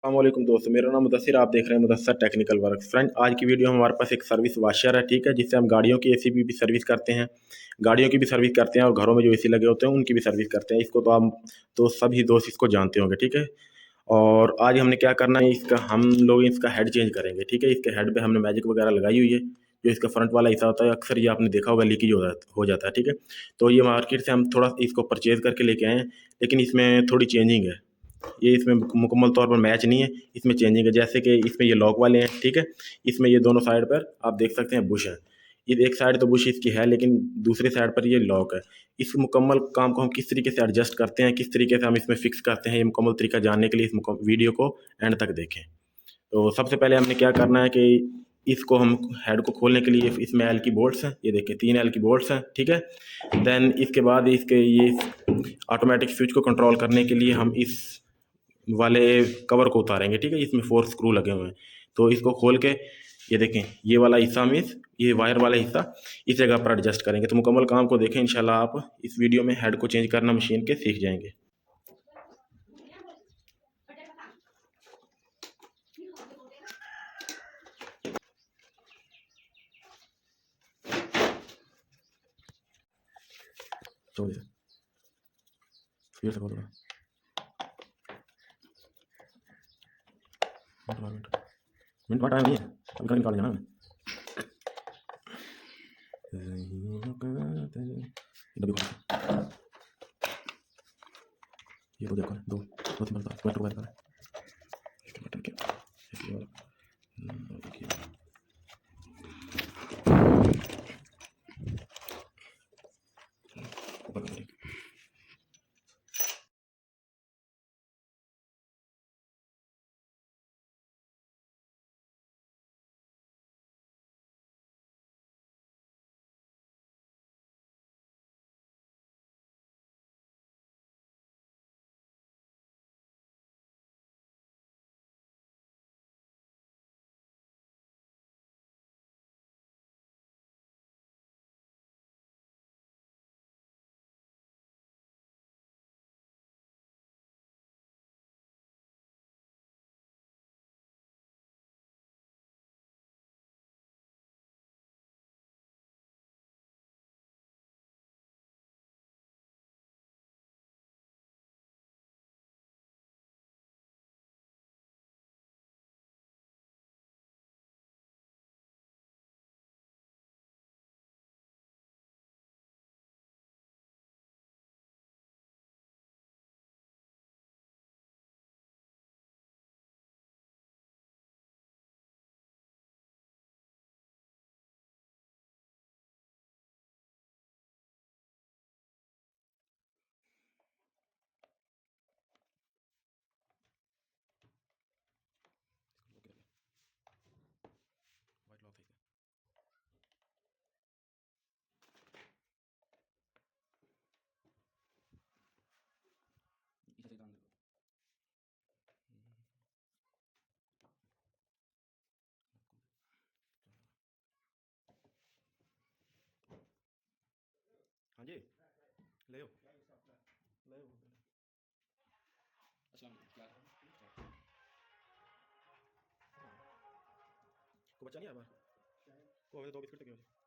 अस्सलामुअलैकुम दोस्तों, मेरा नाम मुदस्सिर, आप देख रहे हैं मुदस्सिर टेक्निकल वर्क। फ्रेंड, आज की वीडियो में हमारे पास एक सर्विस वाशर है, ठीक है, जिससे हम गाड़ियों की एसी भी सर्विस करते हैं। गाड़ियों की भी सर्विस करते हैं और घरों में जो एसी लगे होते हैं उनकी भी सर्विस करते हैं। इसको तो हम तो सभी दोस्त इसको जानते होंगे, ठीक है। और आज हमने क्या करना है, इसका हम लोग इसका हेड चेंज करेंगे, ठीक है। इसके हेड पे हमने मैजिक वगैरह लगाई हुई है। जो इसका फ्रंट वाला हिस्सा होता है, अक्सर ये आपने देखा होगा लीकेज हो जाता है, ठीक है। तो ये मार्केट से हम थोड़ा इसको परचेज करके लेके आए हैं, लेकिन इसमें थोड़ी चेंजिंग है। ये इसमें मुकम्मल तौर पर मैच नहीं है, इसमें चेंजिंग है। जैसे कि इसमें ये लॉक वाले हैं, ठीक है। इसमें ये दोनों साइड पर आप देख सकते हैं बुश है। ये एक साइड तो बुश इसकी है, लेकिन दूसरी साइड पर ये लॉक है। इस मुकम्मल काम को हम किस तरीके से एडजस्ट करते हैं, किस तरीके से हम इसमें फिक्स करते हैं, ये मुकम्मल तरीका जानने के लिए इस वीडियो को एंड तक देखें। तो सबसे पहले हमने क्या करना है कि इसको हम हेड को खोलने के लिए इसमें एल की बोल्ट्स हैं, ये देखिए 3 एल की बोल्ट्स हैं, ठीक है। देन इसके बाद इसके ये ऑटोमेटिक स्विच को कंट्रोल करने के लिए हम इस वाले कवर को उतारेंगे, ठीक है। इसमें 4 स्क्रू लगे हुए हैं। तो इसको खोल के ये देखें, ये वाला हिस्सा हम ये वायर वाला हिस्सा इस जगह पर एडजस्ट करेंगे। तो मुकम्मल काम को देखें, इंशाल्लाह आप इस वीडियो में हेड को चेंज करना मशीन के सीख जाएंगे। चलिए फिर से खोलो, मिनट मिनट का टाइम नहीं है, अभी कहीं निकाल जाना है। ये तो देखो, दो दो तीन बार बटन वाला बटन के ये वाला देखिए। ऊपर करिए। हाँ जी, ले आओ ले आओ। अस्सलाम को बच्चा नहीं आया बाहर, वो दो बिस्किट के